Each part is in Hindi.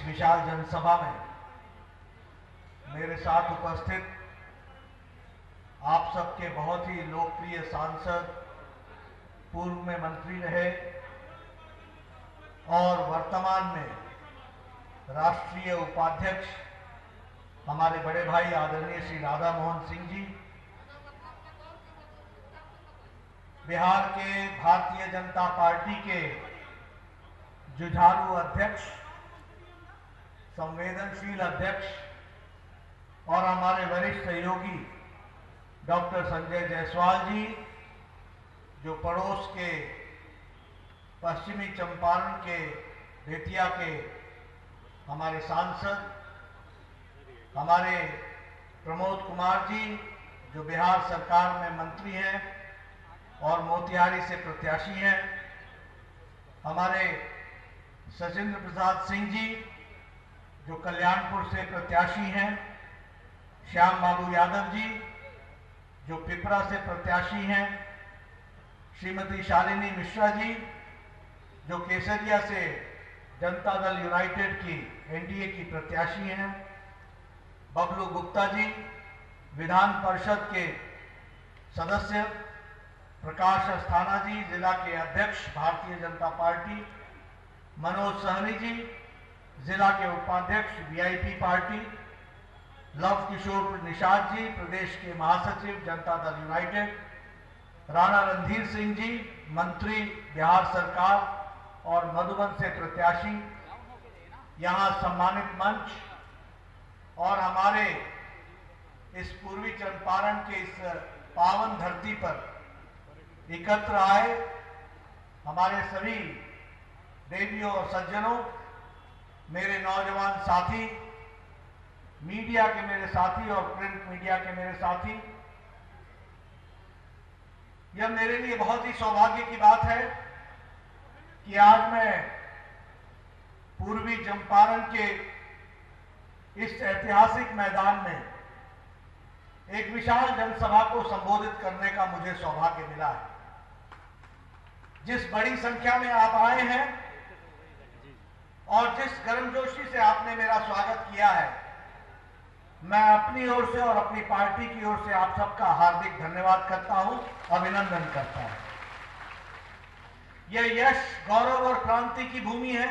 विशाल जनसभा में मेरे साथ उपस्थित आप सबके बहुत ही लोकप्रिय सांसद, पूर्व में मंत्री रहे और वर्तमान में राष्ट्रीय उपाध्यक्ष हमारे बड़े भाई आदरणीय श्री राधा मोहन सिंह जी, बिहार के भारतीय जनता पार्टी के जुझारू अध्यक्ष, संवेदनशील अध्यक्ष और हमारे वरिष्ठ सहयोगी डॉक्टर संजय जायसवाल जी, जो पड़ोस के पश्चिमी चंपारण के बेतिया के हमारे सांसद, हमारे प्रमोद कुमार जी, जो बिहार सरकार में मंत्री हैं और मोतिहारी से प्रत्याशी हैं, हमारे सचिंद्र प्रसाद सिंह जी, जो कल्याणपुर से प्रत्याशी हैं, श्याम बाबू यादव जी, जो पिपरा से प्रत्याशी हैं, श्रीमती शालिनी मिश्रा जी, जो केसरिया से जनता दल यूनाइटेड की एनडीए की प्रत्याशी हैं, बबलू गुप्ता जी, विधान परिषद के सदस्य, प्रकाश अस्थाना जी, जिला के अध्यक्ष भारतीय जनता पार्टी, मनोज सहनी जी, जिला के उपाध्यक्ष वीआईपी पार्टी, लव किशोर निषाद जी, प्रदेश के महासचिव जनता दल यूनाइटेड, राणा रणधीर सिंह जी, मंत्री बिहार सरकार और मधुबन से प्रत्याशी, यहां सम्मानित मंच और हमारे इस पूर्वी चंपारण के इस पावन धरती पर एकत्र आए हमारे सभी देवियों और सज्जनों, मेरे नौजवान साथी, मीडिया के मेरे साथी और प्रिंट मीडिया के मेरे साथी, यह मेरे लिए बहुत ही सौभाग्य की बात है कि आज मैं पूर्वी चंपारण के इस ऐतिहासिक मैदान में एक विशाल जनसभा को संबोधित करने का मुझे सौभाग्य मिला है। जिस बड़ी संख्या में आप आए हैं और जिस गर्मजोशी से आपने मेरा स्वागत किया है, मैं अपनी ओर से और अपनी पार्टी की ओर से आप सबका हार्दिक धन्यवाद करता हूं, अभिनंदन करता हूं। यह यश, गौरव और क्रांति की भूमि है।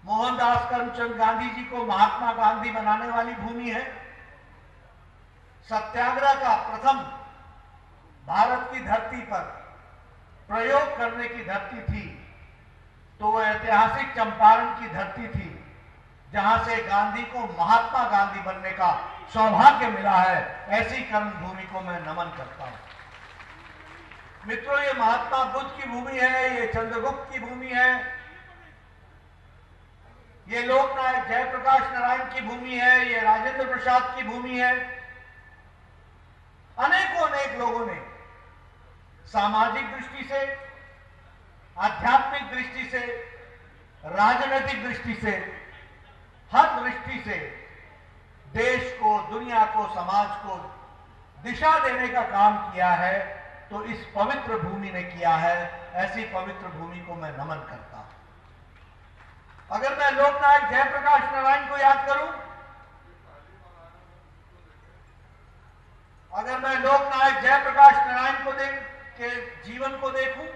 मोहनदास करमचंद गांधी जी को महात्मा गांधी बनाने वाली भूमि है। सत्याग्रह का प्रथम भारत की धरती पर प्रयोग करने की धरती थी तो वह ऐतिहासिक चंपारण की धरती थी, जहां से गांधी को महात्मा गांधी बनने का सौभाग्य मिला है। ऐसी कर्म भूमि को मैं नमन करता हूं। मित्रों, ये महात्मा बुद्ध की भूमि है, ये चंद्रगुप्त की भूमि है, ये लोकनायक जयप्रकाश नारायण की भूमि है, ये राजेंद्र प्रसाद की भूमि है। अनेकों अनेक लोगों ने सामाजिक दृष्टि से, आध्यात्मिक दृष्टि से, राजनीतिक दृष्टि से, हर दृष्टि से देश को, दुनिया को, समाज को दिशा देने का काम किया है, तो इस पवित्र भूमि ने किया है। ऐसी पवित्र भूमि को मैं नमन करता हूं। अगर मैं लोकनायक जयप्रकाश नारायण को याद करूं, अगर मैं लोकनायक जयप्रकाश नारायण को के जीवन को देखूं,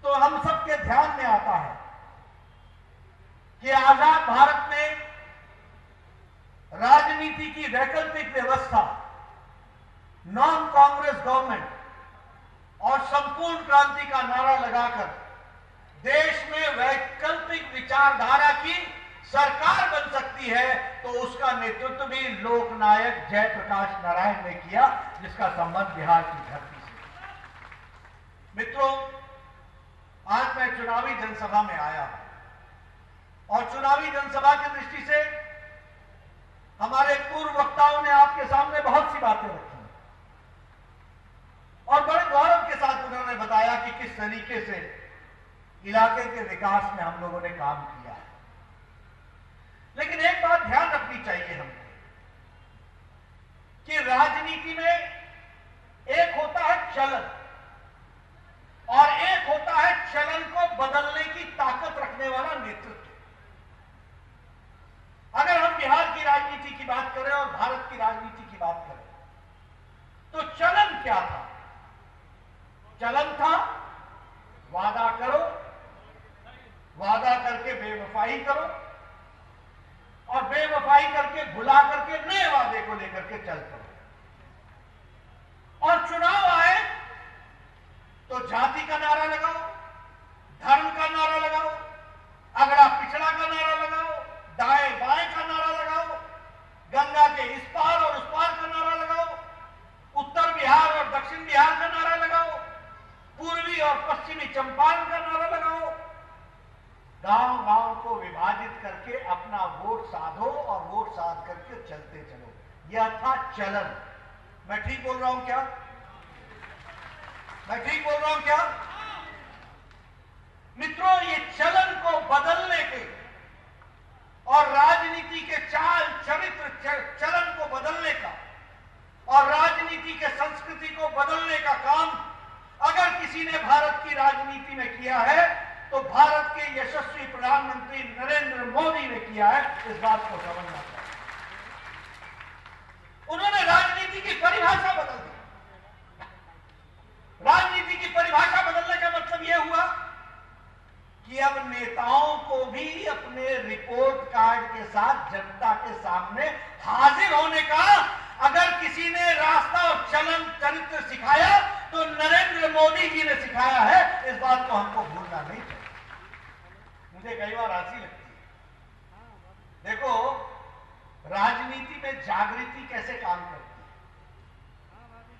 तो हम सबके ध्यान में आता है कि आजाद भारत में राजनीति की वैकल्पिक व्यवस्था, नॉन कांग्रेस गवर्नमेंट और संपूर्ण क्रांति का नारा लगाकर देश में वैकल्पिक विचारधारा की सरकार बन सकती है, तो उसका नेतृत्व भी लोकनायक जयप्रकाश नारायण ने किया, जिसका संबंध बिहार की धरती से। मित्रों, आज मैं चुनावी जनसभा में आया हूं और चुनावी जनसभा की दृष्टि से हमारे पूर्व वक्ताओं ने आपके सामने बहुत सी बातें रखी और बड़े गौरव के साथ उन्होंने बताया कि किस तरीके से इलाके के विकास में हम लोगों ने काम किया है। लेकिन एक बात ध्यान रखनी चाहिए हमको कि राजनीति में एक होता है चलन और एक होता है चलन को बदलने की ताकत रखने वाला नेतृत्व। अगर हम बिहार की राजनीति की बात करें और भारत की राजनीति की बात करें तो चलन क्या था? चलन था वादा करो, वादा करके बेवफाई करो और बेवफाई करके भुला करके नए वादे को लेकर के चल पड़ो। और चुनाव आए तो जाति का नारा लगाओ, धर्म का नारा लगाओ, अगड़ा पिछड़ा का नारा लगाओ, दाएं बाएं का नारा लगाओ, गंगा के इस पार और उस पार का नारा लगाओ, उत्तर बिहार और दक्षिण बिहार का नारा लगाओ, पूर्वी और पश्चिमी चंपारण का नारा लगाओ, गांव गांव को विभाजित करके अपना वोट साधो और वोट साध करके चलते चलो। यह था चलन। मैं ठीक बोल रहा हूं क्या? मैं ठीक बोल रहा हूं क्या? मित्रों, ये चलन को बदलने के और राजनीति के चाल चरित्र चलन को बदलने का और राजनीति के संस्कृति को बदलने का काम अगर किसी ने भारत की राजनीति में किया है तो भारत के यशस्वी प्रधानमंत्री नरेंद्र मोदी ने किया है। इस बात को समझना चाहिए। उन्होंने राजनीति की परिभाषा बदल दी। राजनीति की परिभाषा बदलने का मतलब यह हुआ कि अब नेताओं को भी अपने रिपोर्ट कार्ड के साथ जनता के सामने हाजिर होने का अगर किसी ने रास्ता और चलन चरित्र सिखाया तो नरेंद्र मोदी जी ने सिखाया है। इस बात को हमको भूलना नहीं चाहिए। मुझे कई बार हंसी लगती है। देखो, राजनीति में जागृति कैसे काम करती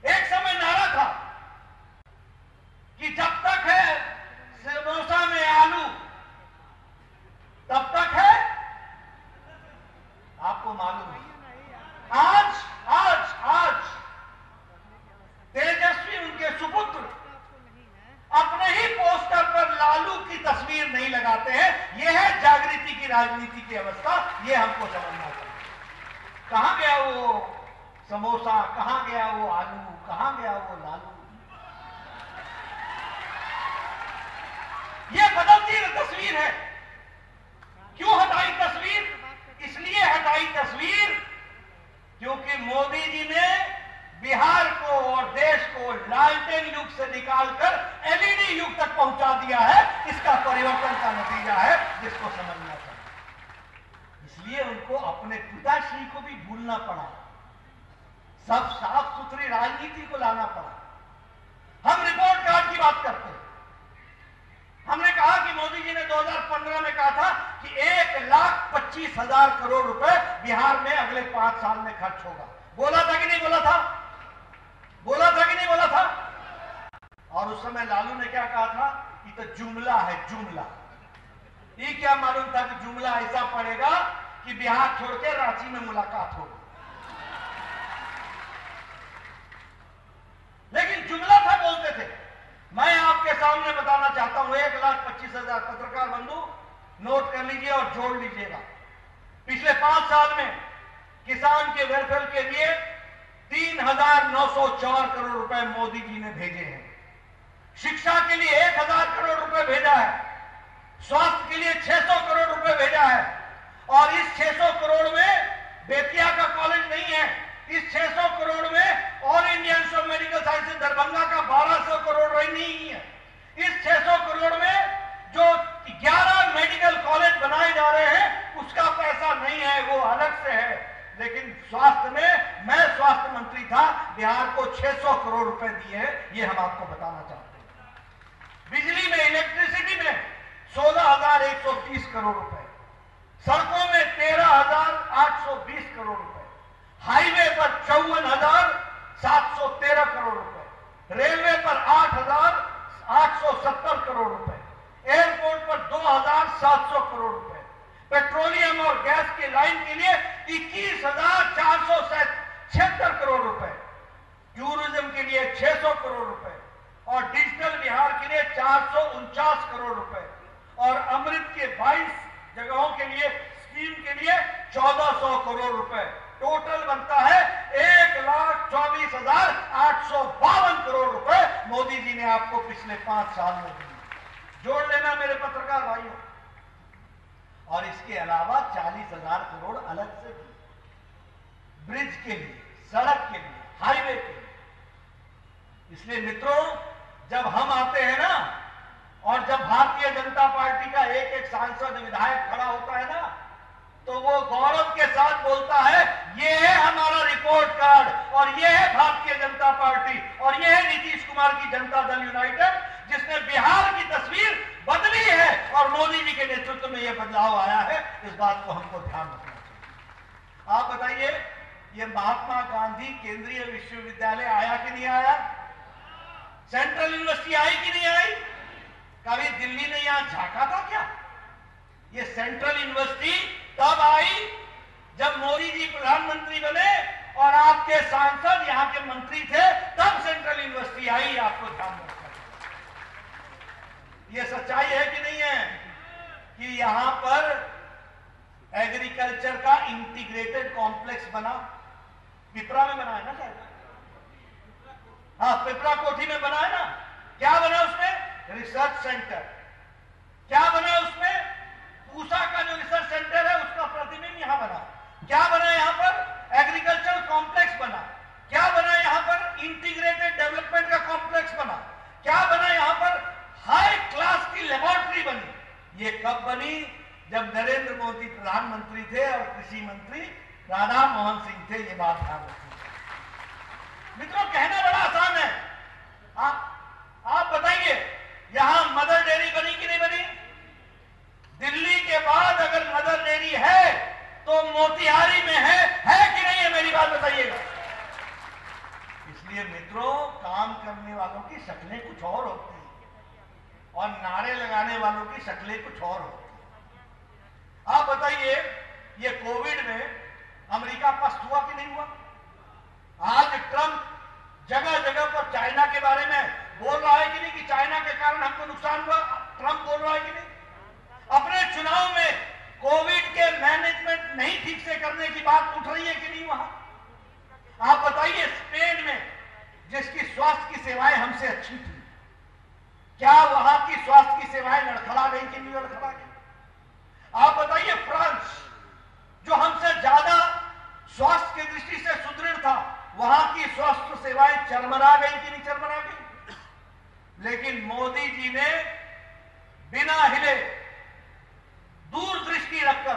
है। एक समय नारा था कि जब तक है समोसा में आलू तब तक है, आपको मालूम है। आज आज आज तेजस्वी उनके सुपुत्र अपने ही पोस्टर पर लालू की तस्वीर नहीं लगाते हैं। यह है जागृति की राजनीति की अवस्था। यह हमको समझना चाहिए। कहां गया वो समोसा, कहां गया वो आलू, कहां गया वो लालू? यह बदलती तस्वीर है। क्यों हटाई तस्वीर? इसलिए हटाई तस्वीर क्योंकि मोदी जी ने बिहार को और देश को लालटेन युग से निकालकर एलईडी युग तक पहुंचा दिया है। इसका परिवर्तन का नतीजा है जिसको समझना चाहिए। इसलिए उनको अपने पिताश्री को भी भूलना पड़ा, सब साफ सुथरी राजनीति को लाना पड़ा। हम रिपोर्ट कार्ड की बात करते हैं। हमने कहा कि मोदी जी ने 2015 में कहा था कि 1,25,000 करोड़ रुपए बिहार में अगले 5 साल में खर्च होगा। बोला था कि नहीं बोला था? बोला था कि नहीं बोला था? और उस समय लालू ने क्या कहा था? कि तो जुमला है, जुमला। ये क्या मालूम था कि जुमला ऐसा पड़ेगा कि बिहार छोड़ के रांची में मुलाकात होगी। लेकिन जुमला था, बोलते थे। मैं आपके सामने बताना चाहता हूं, 1,25,000 पत्रकार बंधु नोट कर लीजिए और जोड़ लीजिएगा। पिछले 5 साल में किसान के वेलफेयर के लिए 3,904 करोड़ रुपए मोदी जी ने भेजे हैं। शिक्षा के लिए 1,000 करोड़ रुपए भेजा है। स्वास्थ्य के लिए 600 करोड़ रुपए भेजा है। और इस 600 करोड़ में बेतिया का कॉलेज नहीं है। इस 600 करोड़ में all India institute of medical sciences Darbhanga का 1,200 करोड़ नहीं है। इस 600 करोड़ में जो 11 मेडिकल कॉलेज बनाए जा रहे हैं उसका पैसा नहीं है, वो अलग से है। लेकिन स्वास्थ्य में मैं स्वास्थ्य मंत्री था, बिहार को 600 करोड़ रुपए दिए हैं। ये हम आपको बताना चाहते हैं। बिजली में, इलेक्ट्रिसिटी में 16,130 करोड़ रुपए, सड़कों में 13,820 करोड़ रुपए, हाईवे पर 54,713 करोड़ रुपए, रेलवे पर 8,870 करोड़ रुपए, एयरपोर्ट पर 2,700 करोड़ रुपए, पेट्रोलियम और गैस की लाइन के लिए 21,476 करोड़ रुपए, टूरिज्म के लिए 600 करोड़ रुपए और डिजिटल बिहार के लिए 449 करोड़ रुपए और अमृत के 22 जगहों के लिए स्कीम के लिए 1,400 करोड़ रुपए। टोटल बनता है 1,24,852 करोड़ रुपए मोदी जी ने आपको पिछले 5 साल में दिए। जोड़ लेना मेरे पत्रकार भाइयों। और इसके अलावा 40,000 करोड़ अलग से भी ब्रिज के लिए, सड़क के लिए, हाईवे के लिए। इसलिए मित्रों, जब हम आते हैं ना, और जब भारतीय जनता पार्टी का एक एक सांसद विधायक खड़ा होता है ना, तो वो गौरव के साथ बोलता है, ये है हमारा रिपोर्ट कार्ड, और ये है भारतीय जनता पार्टी, और ये है नीतीश कुमार की जनता दल यूनाइटेड, जिसने बिहार की तस्वीर बदली है, और मोदी जी के नेतृत्व में यह बदलाव आया है। इस बात को हमको ध्यान रखना चाहिए। आप बताइए, ये महात्मा गांधी केंद्रीय विश्वविद्यालय आया कि नहीं आया? सेंट्रल यूनिवर्सिटी आई कि नहीं आई? कभी दिल्ली ने यहां झांका था क्या? ये सेंट्रल यूनिवर्सिटी तब आई जब मोदी जी प्रधानमंत्री बने और आपके सांसद यहां के मंत्री थे, तब सेंट्रल यूनिवर्सिटी आई। आपको ध्यान रखना चाहिए। ये सच्चाई है कि नहीं है कि यहां पर एग्रीकल्चर का इंटीग्रेटेड कॉम्प्लेक्स बना? पिपरा में बना है ना शायद? हाँ, पिपरा कोठी में बना है ना। क्या बना उसमें? Research centre. क्या बना उसमें? पूसा का जो रिसर्च सेंटर है उसका प्रतिबिंब यहां बना। क्या बना यहां पर? एग्रीकल्चर कॉम्प्लेक्स बना। क्या बना यहां पर? इंटीग्रेटेड डेवलपमेंट का कॉम्प्लेक्स बना। क्या बना यहां पर? हाई क्लास की लेबोरेटरी बनी। ये कब बनी? जब नरेंद्र मोदी प्रधानमंत्री थे और कृषि मंत्री राधा मोहन सिंह थे। ये बात ध्यान रखिए मित्रों। कहना बड़ा आसान है। आप बताइए, यहां मदर डेयरी बनी कि नहीं बनी? दिल्ली के बाद अगर मदर डेयरी है तो मोतिहारी में है कि नहीं है? मेरी बात बताइएगा। इसलिए मित्रों, काम करने वालों की शक्लें कुछ और होती हैं और नारे लगाने वालों की शक्लें कुछ और होती हैं। आप बताइए, ये कोविड में अमेरिका पस्त हुआ कि नहीं हुआ? आज ट्रंप जगह जगह पर चाइना के बारे में बोल रहा है कि नहीं, कि चाइना के कारण हमको नुकसान हुआ? ट्रंप बोल रहा है कि नहीं? अपने चुनाव में कोविड के मैनेजमेंट नहीं ठीक से करने की बात उठ रही है कि नहीं वहां? आप बताइए, स्पेन में जिसकी स्वास्थ्य की सेवाएं हमसे अच्छी थी, क्या वहां की स्वास्थ्य की सेवाएं लड़खड़ा गई कि नहीं लड़खड़ा गई? आप बताइए, फ्रांस जो हमसे ज्यादा स्वास्थ्य की दृष्टि से सुदृढ़ था, वहां की स्वास्थ्य सेवाएं चरमरा गई कि नहीं चरमरा गई? लेकिन मोदी जी ने बिना हिले, दूरदृष्टि रखकर,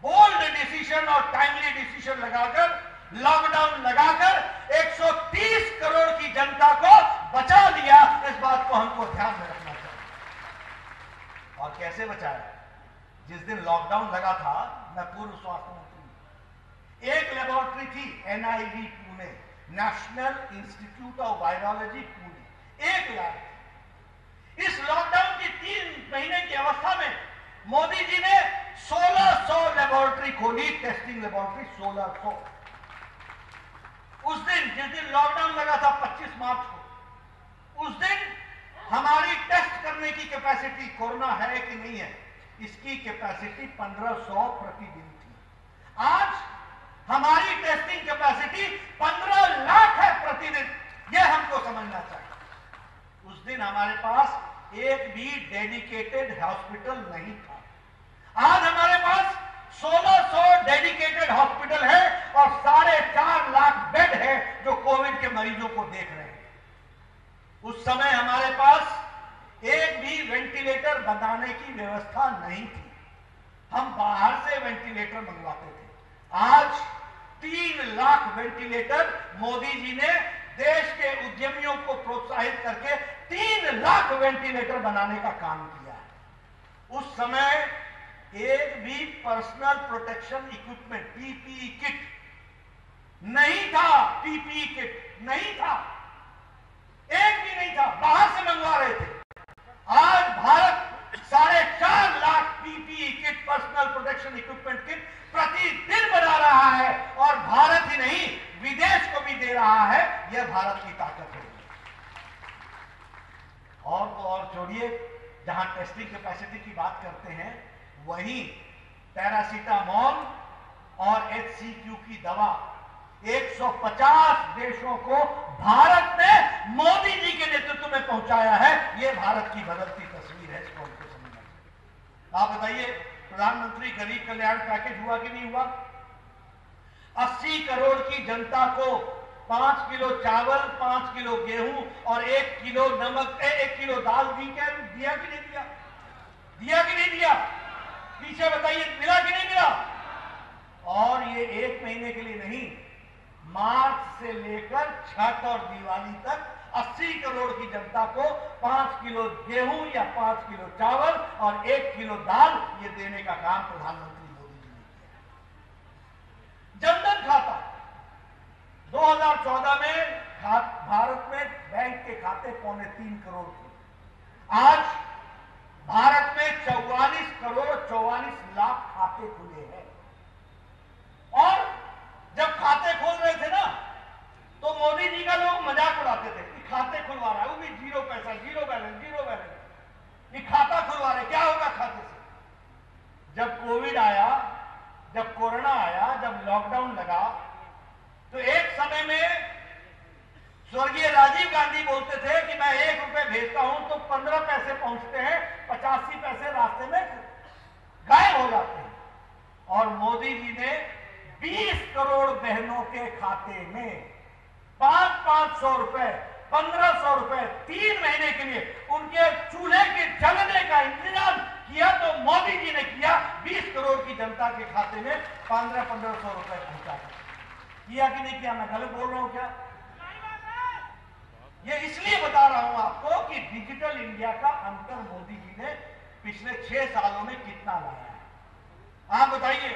बोल्ड डिसीजन और टाइमली डिसीजन लगाकर, लॉकडाउन लगाकर 130 करोड़ की जनता को बचा लिया। इस बात को हमको ध्यान में रखना चाहिए। और कैसे बचाया? जिस दिन लॉकडाउन लगा था, मैं पूर्व स्वास्थ्य मंत्री, एक लेबोरेटरी थी NIV Pune, national institute of virology Pune, एक लैब। इस लॉकडाउन की 3 महीने की अवस्था में मोदी जी ने 1600 लेबोरेटरी खोली, टेस्टिंग लेबोरेटरी 1600। उस दिन, जिस दिन लॉकडाउन लगा था 25 मार्च को, उस दिन हमारी टेस्ट करने की कैपेसिटी, कोरोना है कि नहीं है, इसकी कैपेसिटी 1500 प्रतिदिन थी। आज हमारी टेस्टिंग कैपेसिटी 15 लाख है प्रतिदिन। यह हमको समझना चाहिए। उस दिन हमारे पास एक भी डेडिकेटेड हॉस्पिटल नहीं था। आज हमारे पास 1600 डेडिकेटेड हॉस्पिटल है और 4.5 लाख बेड है जो कोविड के मरीजों को देख रहे हैं। उस समय हमारे पास एक भी वेंटिलेटर बनाने की व्यवस्था नहीं थी। हम बाहर से वेंटिलेटर मंगवाते थे। आज 3 लाख वेंटिलेटर मोदी जी ने देश के उद्यमियों को प्रोत्साहित करके 3 लाख वेंटिलेटर बनाने का काम किया है। उस समय एक भी personal protection equipment, PPE kit नहीं था। PPE किट नहीं था, एक भी नहीं था, बाहर से मंगवा रहे थे। आज Bharat 4.5 lakh PPE kit, personal protection equipment kit प्रतिदिन बना रहा है और भारत ही नहीं विदेश को भी दे रहा है। यह भारत की ताकत है। और तो और छोड़िए, जहां टेस्टिंग कैपेसिटी की बात करते हैं, वहीं पैरासीटामोल और HCQ की दवा 150 देशों को भारत ने मोदी जी के नेतृत्व में पहुंचाया है। यह भारत की बदलती तस्वीर तस्वीर है, इसको हमको समझना चाहिए। आप बताइए, प्रधानमंत्री गरीब कल्याण पैकेज हुआ कि नहीं हुआ? 80 करोड़ की जनता को 5 किलो चावल, 5 किलो गेहूं और 1 किलो नमक, 1 किलो दाल दिया कि नहीं दिया? दिया कि नहीं दिया? पीछे बताइए, मिला कि नहीं मिला? और ये 1 महीने के लिए नहीं, मार्च से लेकर छठ और दिवाली तक 80 करोड़ की जनता को 5 किलो गेहूं या 5 किलो चावल और 1 किलो दाल ये देने का काम प्रधानमंत्री मोदी जी ने किया। जनधन खाता 2014 में भारत में बैंक के खाते 3.25 करोड़ थे। आज भारत में 44 करोड़ 44 लाख खाते खुले हैं। और जब खाते खोल रहे थे ना, तो मोदी जी का लोग मजाक उड़ाते थे कि खाते खुलवा रहा है, वो भी जीरो पैसा, जीरो बैलेंस, जीरो बैलेंस, ये खाता खुलवा रहे, क्या होगा खाते से? जब कोविड आया, जब कोरोना आया, जब लॉकडाउन लगा, तो एक समय में स्वर्गीय राजीव गांधी बोलते थे कि मैं 1 रुपए भेजता हूं तो 15 पैसे पहुंचते हैं, 85 पैसे रास्ते में गायब हो जाते हैं। और मोदी जी ने 20 करोड़ बहनों के खाते में 500 रुपए, 1500 रुपए 3 महीने के लिए उनके चूल्हे के जलने का इंतजाम किया। तो मोदी जी ने किया, 20 करोड़ की जनता के खाते में 1500 रुपए पहुंचा किया कि नहीं किया? मैं गलत बोल रहा हूं क्या? ये इसलिए बता रहा हूं आपको कि डिजिटल इंडिया का अंतर मोदी जी ने पिछले 6 सालों में कितना लाया है। आप बताइए,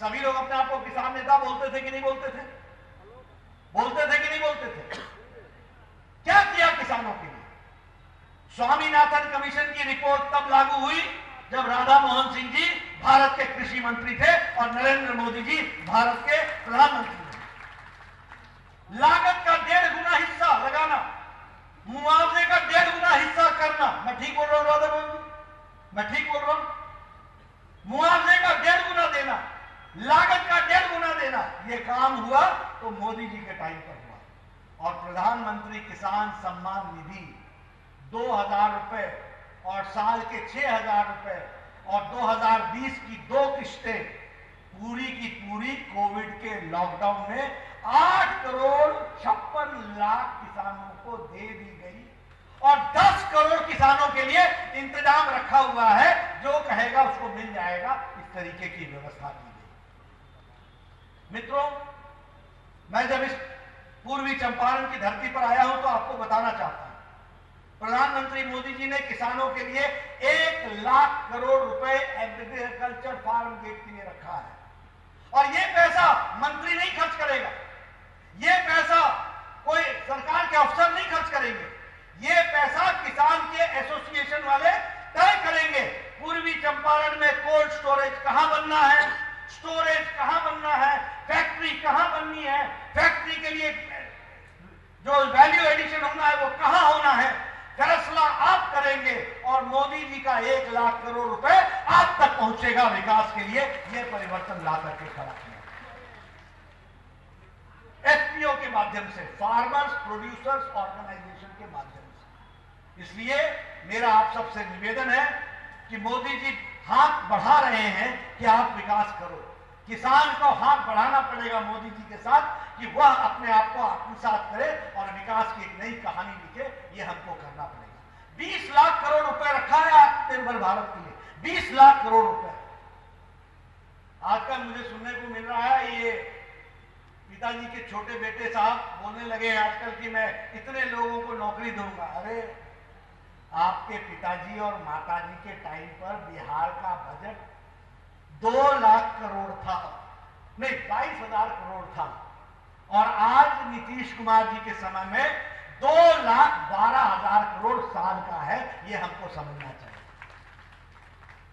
सभी लोग अपने आप को किसान नेता बोलते थे कि नहीं बोलते थे? बोलते थे कि नहीं बोलते थे? क्या किया किसानों के लिए? स्वामीनाथन कमीशन की रिपोर्ट तब लागू हुई जब राधा मोहन सिंह जी भारत के कृषि मंत्री थे और नरेंद्र मोदी जी भारत के प्रधानमंत्री थे। लागत का 1.5 गुना हिस्सा लगाना, मुआवजे का 1.5 गुना हिस्सा करना। मैं ठीक बोल रहा हूं राधा मोहन जी? मैं ठीक बोल रहा हूं? मुआवजे का 1.5 गुना देना, लागत का 1.5 गुना देना, यह काम हुआ तो मोदी जी के टाइम पर हुआ। और प्रधानमंत्री किसान सम्मान निधि 2000 रुपए और साल के 6000 रुपए और 2020 की 2 किश्तें पूरी की पूरी कोविड के लॉकडाउन में 8 करोड़ 56 लाख किसानों को दे दी गई। और 10 करोड़ किसानों के लिए इंतजाम रखा हुआ है, जो कहेगा उसको मिल जाएगा, इस तरीके की व्यवस्था की गई। मित्रों, मैं जब इस पूर्वी चंपारण की धरती पर आया हूं तो आपको बताना चाहता हूं, प्रधानमंत्री मोदी जी ने किसानों के लिए 1 लाख करोड़ रुपए एग्रीकल्चर फार्म गेट के लिए रखा है। और यह पैसा मंत्री नहीं खर्च करेगा, यह पैसा कोई सरकार के अफसर नहीं खर्च करेंगे, यह पैसा किसान के एसोसिएशन वाले तय करेंगे। पूर्वी चंपारण में कोल्ड स्टोरेज कहां बनना है, स्टोरेज कहां बनना है, फैक्ट्री कहां बननी है, फैक्ट्री के लिए जो वैल्यू एडिशन होना है वो कहां होना है, फैसला आप करेंगे। और मोदी जी का 1 लाख करोड़ रुपए आप तक पहुंचेगा विकास के लिए। यह परिवर्तन ला करके खड़ा किया एफपीओ के माध्यम से, फार्मर्स प्रोड्यूसर्स ऑर्गेनाइजेशन के माध्यम से। इसलिए मेरा आप सबसे निवेदन है कि मोदी जी हाथ बढ़ा रहे हैं कि आप विकास करो। किसान को हाथ बढ़ाना पड़ेगा मोदी जी के साथ कि वह अपने आप को आत्मसात करे और विकास की एक नई कहानी लिखे। यह हमको करना पड़ेगा। 20 लाख करोड़ रुपए रखा है आत्मनिर्भर भारत के लिए, 20 लाख करोड़ रुपए। आजकल मुझे सुनने को मिल रहा है, ये पिताजी के छोटे बेटे साहब बोलने लगे हैं आजकल कि मैं इतने लोगों को नौकरी दूंगा। अरे, आपके पिताजी और माताजी के टाइम पर बिहार का बजट 2 लाख करोड़ था, नहीं 22,000 करोड़ था। और आज नीतीश कुमार जी के समय में 2,12,000 करोड़ साल का है। यह हमको समझना चाहिए।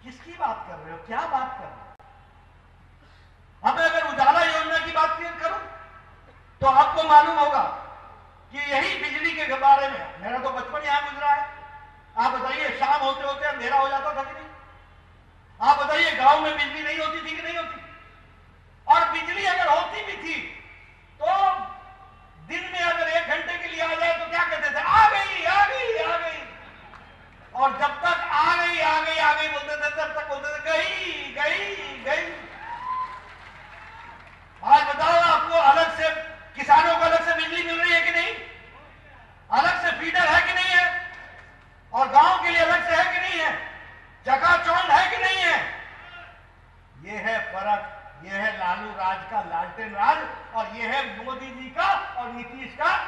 किसकी बात कर रहे हो, क्या बात कर रहे हो? अब अगर उजाला योजना की बात करूं तो आपको मालूम होगा कि यही बिजली के बारे में, मेरा तो बचपन यहां गुजरा है। आप बताइए, शाम होते होते अंधेरा हो जाता था कि नहीं? आप बताइए, गांव में बिजली नहीं होती थी कि नहीं होती? और बिजली अगर होती भी थी तो दिन में अगर 1 घंटे के लिए आ जाए तो क्या कहते थे? आ गई, आ गई, आ गई। और जब तक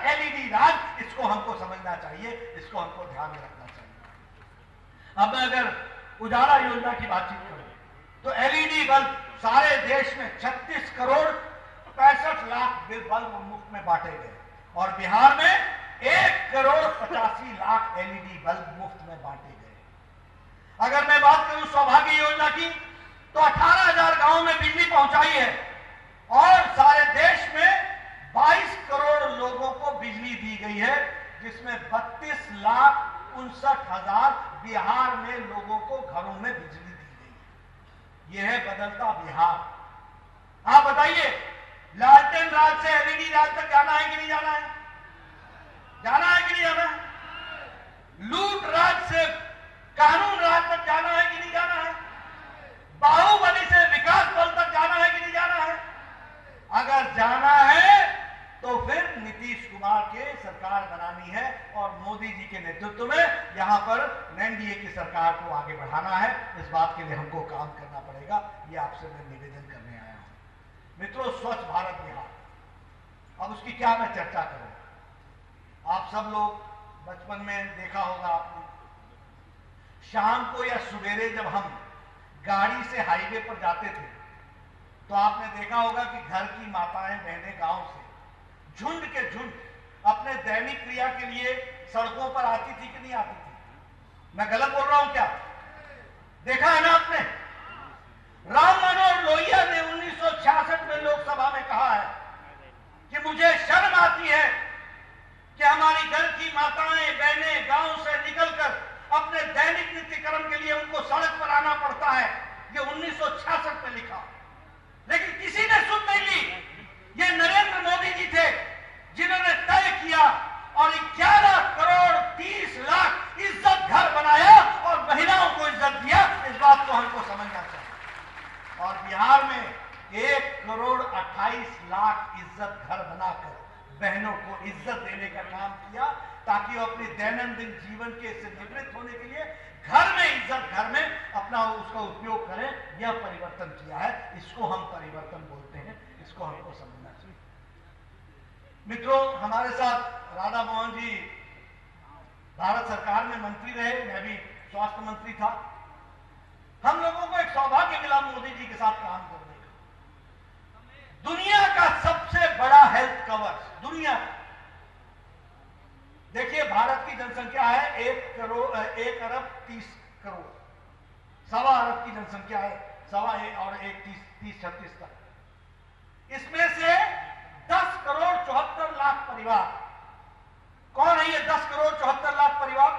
एलईडी राज, इसको हमको समझना चाहिए, इसको हमको ध्यान में रखना चाहिए। अब मैं अगर उजाला योजना की बातचीत करूं तो एलईडी बल्ब सारे देश में 36 करोड़ 65 लाख बल्ब मुफ्त में बांटे गए और बिहार में 1 करोड़ 85 लाख एलईडी बल्ब मुफ्त में बांटे गए। अगर मैं बात करूं सौभाग्य योजना की तो 18,000 गांवों में बिजली पहुंचाई है और सारे देश में 22 करोड़ लोगों को बिजली दी गई है, जिसमें 32,59,000 बिहार में लोगों को घरों में बिजली दी गई है। यह है बदलता बिहार। आप बताइए, लालटेन राज से एलईडी राज तक जाना है कि नहीं जाना है? जाना है कि नहीं जाना है? लूट राज से कानून राज तक जाना है कि नहीं जाना है? बाहुबली से विकास बल तक जाना है कि नहीं जाना है? अगर जाना है तो फिर नीतीश कुमार के सरकार बनानी है और मोदी जी के नेतृत्व में यहां पर एनडीए की सरकार को आगे बढ़ाना है। इस बात के लिए हमको काम करना पड़ेगा। ये आपसे मैं निवेदन करने आया हूं। मित्रों, स्वच्छ भारत बिहार, अब उसकी क्या मैं चर्चा करूं? आप सब लोग बचपन में देखा होगा आपने, शाम को या सवेरे जब हम गाड़ी से हाईवे पर जाते थे तो आपने देखा होगा कि घर की माताएं बहनें गांव से झुंड के झुंड अपने दैनिक क्रिया के लिए सड़कों पर आती थी कि नहीं आती थी? मैं गलत बोल रहा हूं क्या? देखा है ना आपने? राम मनोहर लोहिया ने 1966 में लोकसभा में कहा है कि मुझे शर्म आती है कि हमारी घर की माताएं बहनें गांव से निकलकर अपने दैनिक नित्यक्रम के लिए उनको सड़क पर आना पड़ता है। ये 1966 में लिखा, लेकिन किसी ने सुन नहीं ली। ये नरेंद्र मोदी जी थे जिन्होंने तय किया और 11 करोड़ 30 लाख इज्जत घर बनाया और महिलाओं को इज्जत दिया। इस बात को हमको समझना चाहिए। और बिहार में 1 करोड़ 28 लाख इज्जत घर बनाकर बहनों को इज्जत देने का काम किया ताकि वो अपनी दैनंदिन जीवन के से निवृत्त होने के लिए घर में इज्जत, घर में अपना उसका उपयोग करें। यह परिवर्तन किया है। इसको हम परिवर्तन बोलते हैं। इसको हमको समझना चाहिए। मित्रों, हमारे साथ राधा मोहन जी भारत सरकार में मंत्री रहे, मैं भी स्वास्थ्य मंत्री था। हम लोगों को एक सौभाग्य मिला मोदी जी के साथ काम करने का। दुनिया का सबसे बड़ा हेल्थ कवर, दुनिया का। देखिए, भारत की जनसंख्या है 1 अरब 30 करोड़, 1.25 अरब की जनसंख्या है, 1.25 और 30-36 तक। इसमें से 10 करोड़ 74 लाख परिवार, कौन है ये 10 करोड़ 74 लाख परिवार?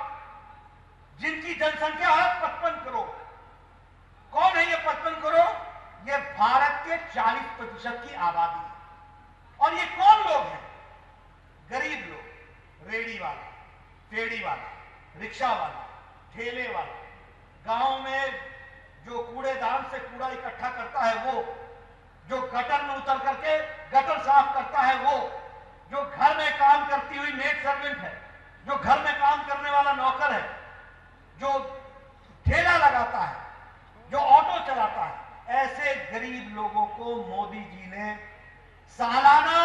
जिनकी जनसंख्या है 55 करोड़। कौन है ये 55 करोड़? ये भारत के 40% की आबादी है। और ये कौन लोग हैं? गरीब लोग, रेडी वाला, फेड़ी वाला, रिक्शा वाला, ठेले वाला, गांव में जो कूड़ेदान से कूड़ा इकट्ठा करता है वो, जो गटर में उतर करके गटर साफ करता है वो, जो घर में काम करती हुई मेड सर्वेंट है, जो घर में काम करने वाला नौकर है, जो ठेला लगाता है, जो ऑटो चलाता है, ऐसे गरीब लोगों को मोदी जी ने सालाना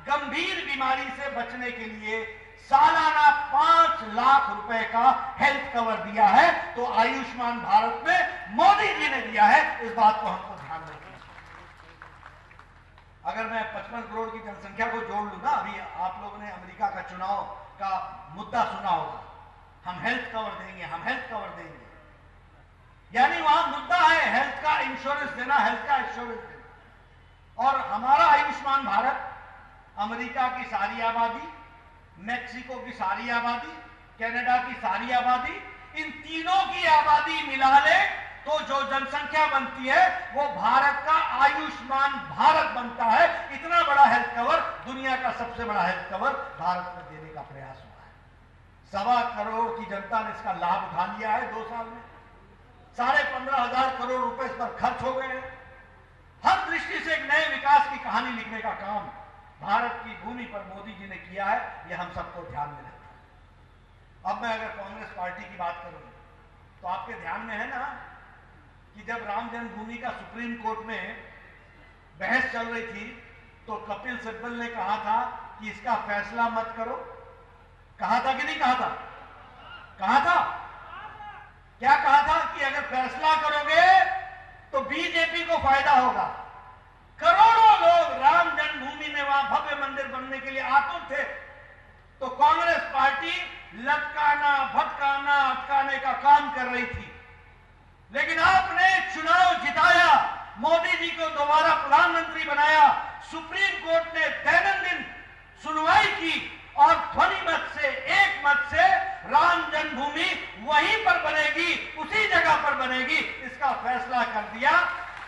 गंभीर बीमारी से बचने के लिए सालाना 5 लाख रुपए का हेल्थ कवर दिया है। तो आयुष्मान भारत में मोदी जी ने दिया है। इस बात को हमको ध्यान रखना। अगर मैं 55 करोड़ की जनसंख्या को जोड़ लूं ना, अभी आप लोगों ने अमेरिका का चुनाव का मुद्दा सुना होगा, हम हेल्थ कवर देंगे, हम हेल्थ कवर देंगे। यानी वहां मुद्दा है हेल्थ का इंश्योरेंस देना, हेल्थ का इंश्योरेंस देना। और हमारा आयुष्मान भारत अमेरिका की सारी आबादी, मैक्सिको की सारी आबादी, कनाडा की सारी आबादी, इन तीनों की आबादी मिला ले तो जो जनसंख्या बनती है वो भारत का आयुष्मान भारत बनता है। इतना बड़ा हेल्थ कवर, दुनिया का सबसे बड़ा हेल्थ कवर भारत में देने का प्रयास हुआ है। 1.25 करोड़ की जनता ने इसका लाभ उठा लिया है 2 साल में। 15,500 करोड़ रुपए इस पर खर्च हो गए हैं। हर दृष्टि से एक नए विकास की कहानी लिखने का काम भारत की भूमि पर मोदी जी ने किया है। यह हम सबको ध्यान में रखना है। अब मैं अगर कांग्रेस पार्टी की बात करूं तो आपके ध्यान में है ना कि जब राम जन्मभूमि का सुप्रीम कोर्ट में बहस चल रही थी तो कपिल सिब्बल ने कहा था कि इसका फैसला मत करो? कहा था कि नहीं कहा था? कहा था? क्या कहा था? कि अगर फैसला करोगे तो बीजेपी को फायदा होगा। करोड़ों लोग राम जन्मभूमि में वहां भव्य मंदिर बनने के लिए आतुर थे, तो कांग्रेस पार्टी लटकाना, भटकाना, अटकाने का काम कर रही थी। लेकिन आपने चुनाव जिताया, मोदी जी को दोबारा प्रधानमंत्री बनाया, सुप्रीम कोर्ट ने दैनंदिन सुनवाई की और ध्वनि मत से, एक मत से राम जन्मभूमि वहीं पर बनेगी, उसी जगह पर बनेगी, इसका फैसला कर दिया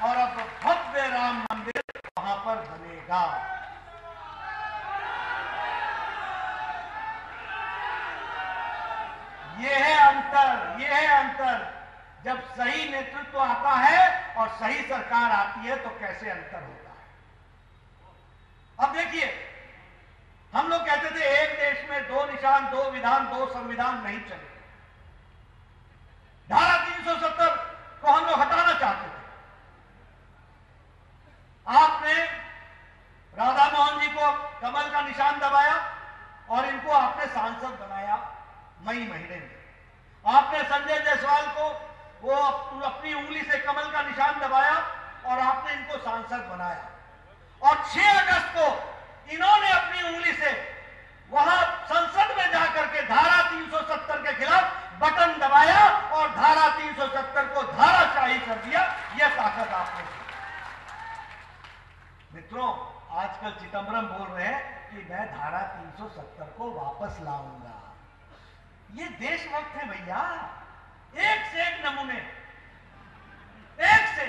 और अब भव्य राम मंदिर वहां पर बनेगा। यह है अंतर, यह है अंतर। जब सही नेतृत्व आता है और सही सरकार आती है तो कैसे अंतर होता है। अब देखिए, हम लोग कहते थे एक देश में दो निशान, दो विधान, दो संविधान नहीं चले। धारा 370 को हम लोग हटाना चाहते थे। आपने राधा मोहन जी को कमल का निशान दबाया और इनको आपने सांसद बनाया मई महीने में। आपने संजय जायसवाल को वो अपनी उंगली से कमल का निशान दबाया और आपने इनको सांसद बनाया। और 6 अगस्त को इन्होंने अपनी उंगली से वहां संसद में जाकर के धारा 370 के खिलाफ बटन दबाया और धारा 370 को धाराशाही कर दिया। यह ताकत आपने। मित्रों, आजकल चिदंबरम बोल रहे हैं कि मैं धारा 370 को वापस लाऊंगा। ये देशभक्त है भैया, एक से एक नमूने, एक से।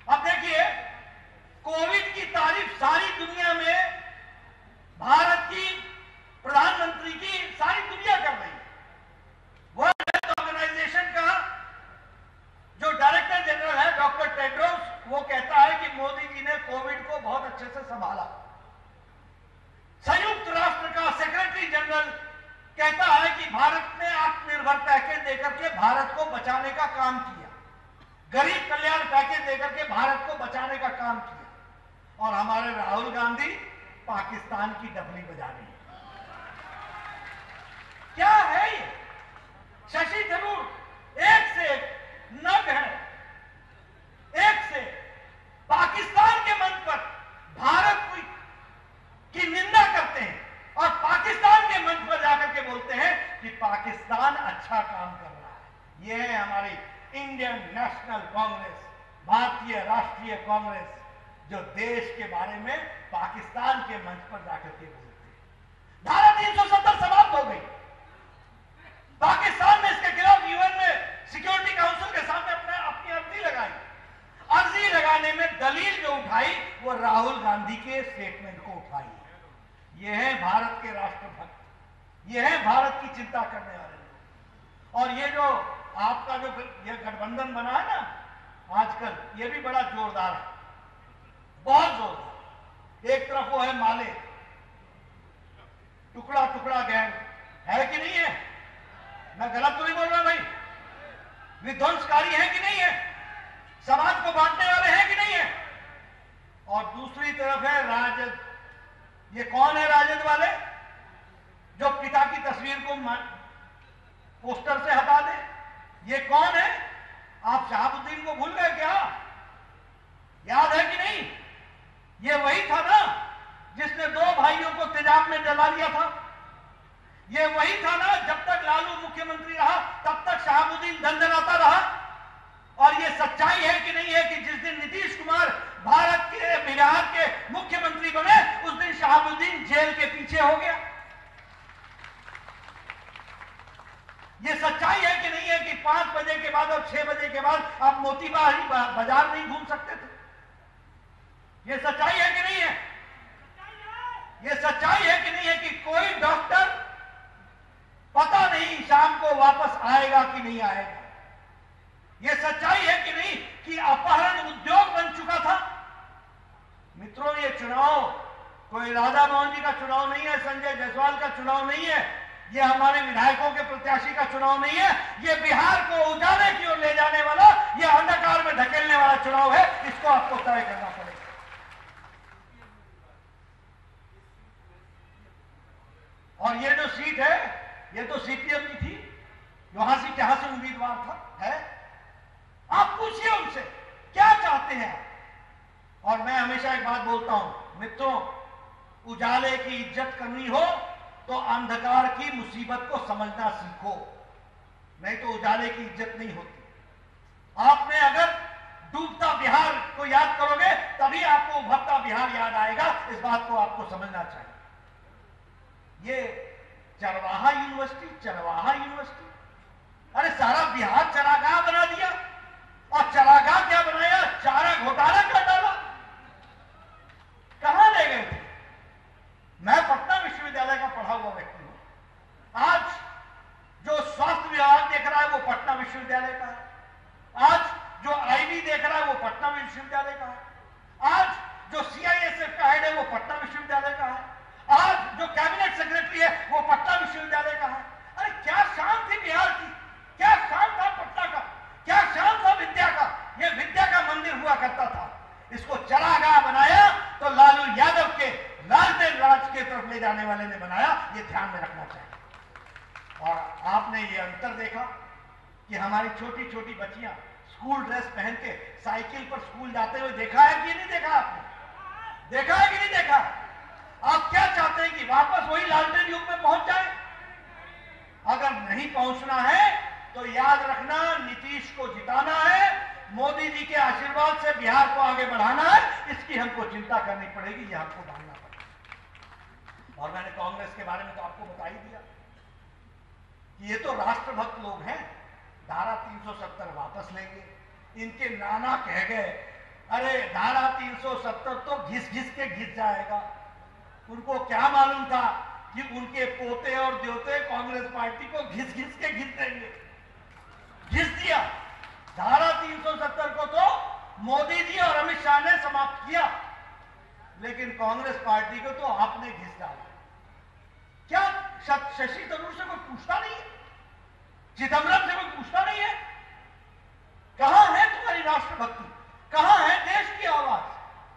अब देखिए, कोविड की तारीफ सारी दुनिया में भारत की प्रधानमंत्री की सारी दुनिया कर रही है। वर्ल्ड हेल्थ ऑर्गेनाइजेशन का जो डायरेक्टर जनरल है डॉक्टर टेड्रोस, वो कहता है कि मोदी जी ने कोविड को बहुत अच्छे से संभाला। संयुक्त राष्ट्र का सेक्रेटरी जनरल कहता है कि भारत ने आत्मनिर्भर पैकेज देकर के भारत को बचाने का काम किया, गरीब कल्याण पैकेज देकर के भारत को बचाने का काम किया। और हमारे राहुल गांधी पाकिस्तान की डबली बजा रही है। क्या है ये? शशि थरूर एक से एक नग है, एक से पाकिस्तान के मंच पर भारत की निंदा करते हैं और पाकिस्तान के मंच पर जाकर के बोलते हैं कि पाकिस्तान अच्छा काम कर रहा है। यह है हमारी इंडियन नेशनल कांग्रेस, भारतीय राष्ट्रीय कांग्रेस, जो देश के बारे में पाकिस्तान के मंच पर जाकर के बोलते हैं। धारा 370 समाप्त हो गई। पाकिस्तान ने इसके खिलाफ यूएन में सिक्योरिटी काउंसिल के सामने अपनी अर्जी लगाई। अर्जी लगाने में दलील जो उठाई वो राहुल गांधी के स्टेटमेंट को उठाई। ये है भारत के राष्ट्रभक्त, ये है भारत की चिंता करने वाले लोग। और ये जो आपका जो ये गठबंधन बना है ना आजकल, ये भी बड़ा जोरदार है, बहुत जोरदार। एक तरफ वो है माले, टुकड़ा टुकड़ा गैंग, है कि नहीं है? मैं गलत तो नहीं बोल रहा भाई? विध्वंसकारी है कि नहीं है? समाज को बांटने वाले हैं कि नहीं है? और दूसरी तरफ है राजद। ये कौन है राजद वाले? जो पिता की तस्वीर को पोस्टर से हटा दे। ये कौन है? आप शहाबुद्दीन को भूल गए क्या? याद है कि नहीं? ये वही था ना जिसने 2 भाइयों को तेजाब में जला दिया था। ये वही था ना, जब तक लालू मुख्यमंत्री रहा तब तक शहाबुद्दीन दंदनाता रहा। और ये सच्चाई है कि नहीं है कि जिस दिन नीतीश कुमार भारत के बिहार के मुख्यमंत्री बने उस दिन शहाबुद्दीन जेल के पीछे हो गया। ये सच्चाई है कि नहीं है कि 5 बजे के बाद और 6 बजे के बाद आप मोतीबारी बाजार नहीं घूम सकते थे? ये सच्चाई है कि नहीं है? ये सच्चाई है कि नहीं है कि कोई डॉक्टर पता नहीं शाम को वापस आएगा कि नहीं आएगा? ये सच्चाई है कि नहीं कि अपहरण उद्योग बन चुका था? मित्रों, ये चुनाव कोई राधा मोहन जी का चुनाव नहीं है, संजय जायसवाल का चुनाव नहीं है, ये हमारे विधायकों के प्रत्याशी का चुनाव नहीं है। ये बिहार को उजाले की ओर ले जाने वाला, ये अंधकार में धकेलने वाला चुनाव है। इसको आपको तय करना पड़ेगा। ये जो सीट है ये तो सीपीएम की थी, वहां से कहां से उम्मीदवार था है? आप पूछिए उनसे क्या चाहते हैं आप। और मैं हमेशा एक बात बोलता हूं मित्रों, उजाले की इज्जत करनी हो तो अंधकार की मुसीबत को समझना सीखो, नहीं तो उजाले की इज्जत नहीं होती। आपने अगर डूबता बिहार को याद करोगे तभी आपको उभरता बिहार याद आएगा, इस बात को आपको समझना चाहिए। ये चरवाहा यूनिवर्सिटी, अरे सारा बिहार चरागाह बना दिया, और चरागाह क्या बनाया, चारा घोटाला कर डाला। कहां ले गए थे? मैं पटना विश्वविद्यालय का पढ़ा हुआ व्यक्ति हूं। आज जो स्वास्थ्य विभाग देख रहा है वो पटना विश्वविद्यालय का है, आज जो आईबी देख रहा है वो पटना विश्वविद्यालय का है, आज जो सीआईएसएफ का हेड है वो पटना विश्वविद्यालय का है, आज जो कैबिनेट सेक्रेटरी है वो पटना विश्वविद्यालय का है। अरे क्या शान थी बिहार की, क्या शान था पटना का, क्या शान था विद्या का। ये विद्या का मंदिर हुआ करता था, इसको चरागाह बनाया तो लालू यादव के लालटेन राज के तरफ ले जाने वाले ने बनाया, ये ध्यान में रखना चाहिए। और आपने ये अंतर देखा कि हमारी छोटी छोटी बच्चियां स्कूल ड्रेस पहन के साइकिल पर स्कूल जाते हुए देखा है कि नहीं देखा? आपने देखा है कि नहीं देखा? आप क्या चाहते हैं कि वापस वही लालटेन युग में पहुंच जाए? अगर नहीं पहुंचना है तो याद रखना, नीतीश को जिताना है, मोदी जी के आशीर्वाद से बिहार को आगे बढ़ाना है, इसकी हमको चिंता करनी पड़ेगी, ये हमको जानना पड़ेगा। और मैंने कांग्रेस के बारे में तो आपको बता ही दिया कि ये तो राष्ट्रभक्त लोग हैं, धारा 370 वापस लेंगे। इनके नाना कह गए, अरे धारा 370 तो घिस घिस के घिस जाएगा। उनको क्या मालूम था कि उनके पोते और द्योते कांग्रेस पार्टी को घिस घिस के घिस देंगे। घिस दिया। धारा 370 को तो मोदी जी और अमित शाह ने समाप्त किया, लेकिन कांग्रेस पार्टी को तो आपने घिस डाला। क्या शशि थरूर से कोई पूछता नहीं है? चिदंबरम से कोई पूछता नहीं है? कहां है तुम्हारी राष्ट्रभक्ति? कहां है देश की आवाज?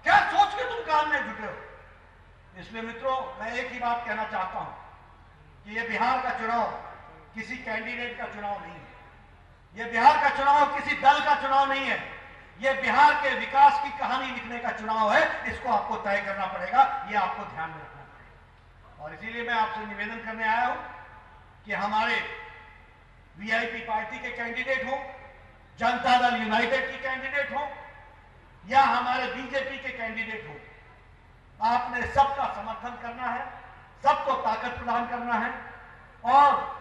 क्या सोच के तुम काम में जुटे हो? इसलिए मित्रों, मैं एक ही बात कहना चाहता हूं कि यह बिहार का चुनाव किसी कैंडिडेट का चुनाव नहीं है, यह बिहार का चुनाव किसी दल का चुनाव नहीं है, यह बिहार के विकास की कहानी लिखने का चुनाव है। इसको आपको तय करना पड़ेगा, यह आपको ध्यान में रखना पड़ेगा। और इसीलिए मैं आपसे निवेदन करने आया हूं कि हमारे वीआईपी पार्टी के कैंडिडेट हो, जनता दल यूनाइटेड की कैंडिडेट हो, या हमारे बीजेपी के कैंडिडेट हो, आपने सबका समर्थन करना है, सबको ताकत प्रदान करना है। और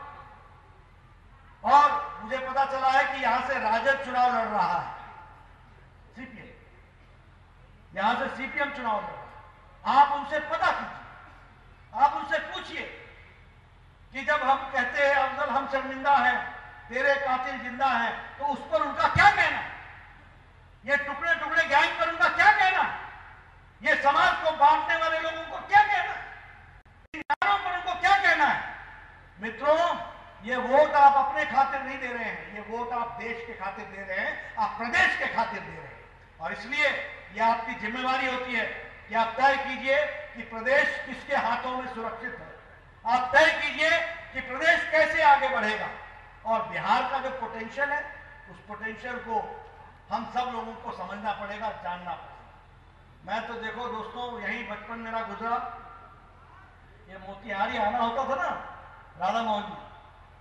मुझे पता चला है कि यहां से राजद चुनाव लड़ रहा है, सीपीएम, यहां से सीपीएम चुनाव लड़ रहा है। आप उनसे पता कीजिए, आप उनसे पूछिए कि जब हम कहते हैं अफजल हम शर्मिंदा हैं, तेरे कातिल जिंदा हैं, तो उस पर उनका क्या कहना है? ये टुकड़े टुकड़े गैंग पर उनका क्या कहना है? ये समाज को बांटने वाले लोगों को क्या कहना है? इन नारों पर उनको क्या कहना है? मित्रों, ये वोट आप अपने खातिर नहीं दे रहे हैं, ये वोट आप देश के खातिर दे रहे हैं, आप प्रदेश के खातिर दे रहे हैं। और इसलिए ये आपकी जिम्मेवारी होती है कि आप तय कीजिए कि प्रदेश किसके हाथों में सुरक्षित है, आप तय कीजिए कि प्रदेश कैसे आगे बढ़ेगा। और बिहार का जो पोटेंशियल है, उस पोटेंशियल को हम सब लोगों को समझना पड़ेगा, जानना पड़ेगा। मैं तो देखो दोस्तों, यही बचपन मेरा गुजरा, ये मोतिहारी आना होता था ना राधा मोहन जी,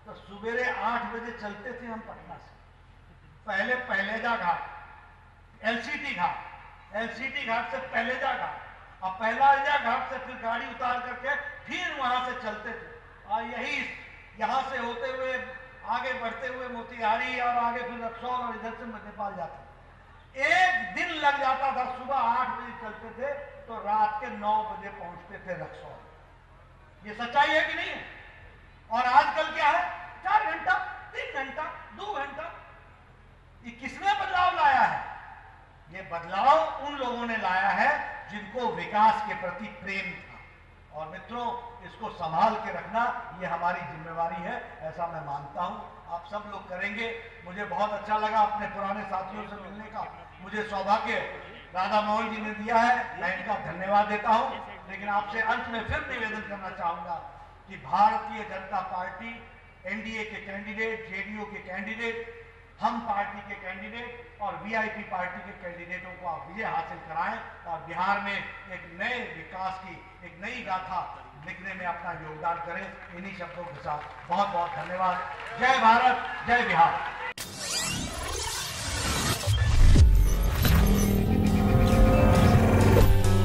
तो सुबेरे 8 बजे चलते थे हम पटना से, पहले पहलेजा घाट, एलसीटी घाट से पहलेजा घाट, और पहलेजा घाट से फिर गाड़ी उतार करके फिर वहां से चलते थे। और यही यहां से होते हुए आगे बढ़ते हुए मोतिहारी, और आगे फिर रक्सौल, और इधर से नेपाल जाते। एक दिन लग जाता था। सुबह 8 बजे चलते थे तो रात के 9 बजे पहुंचते थे रक्सौल। ये सच्चाई है कि नहीं है? और आजकल क्या है, 4 घंटा, 3 घंटा, 2 घंटा। ये किसने बदलाव लाया है? ये बदलाव उन लोगों ने लाया है जिनको विकास के प्रति प्रेम था। और मित्रों, इसको संभाल के रखना ये हमारी जिम्मेवारी है, ऐसा मैं मानता हूं। आप सब लोग करेंगे। मुझे बहुत अच्छा लगा अपने पुराने साथियों से मिलने का, मुझे सौभाग्य राधा मोहन जी ने दिया है, मैं इनका धन्यवाद देता हूं। लेकिन आपसे अंत में फिर निवेदन करना चाहूंगा कि भारतीय जनता पार्टी, एनडीए के कैंडिडेट, जेडीयू के कैंडिडेट, हम पार्टी के कैंडिडेट और वीआईपी पार्टी के कैंडिडेटों को आप विजय हासिल कराएं और बिहार में एक नए विकास की एक नई गाथा लिखने में अपना योगदान करें। इन्हीं शब्दों के साथ बहुत बहुत धन्यवाद। जय भारत, जय बिहार।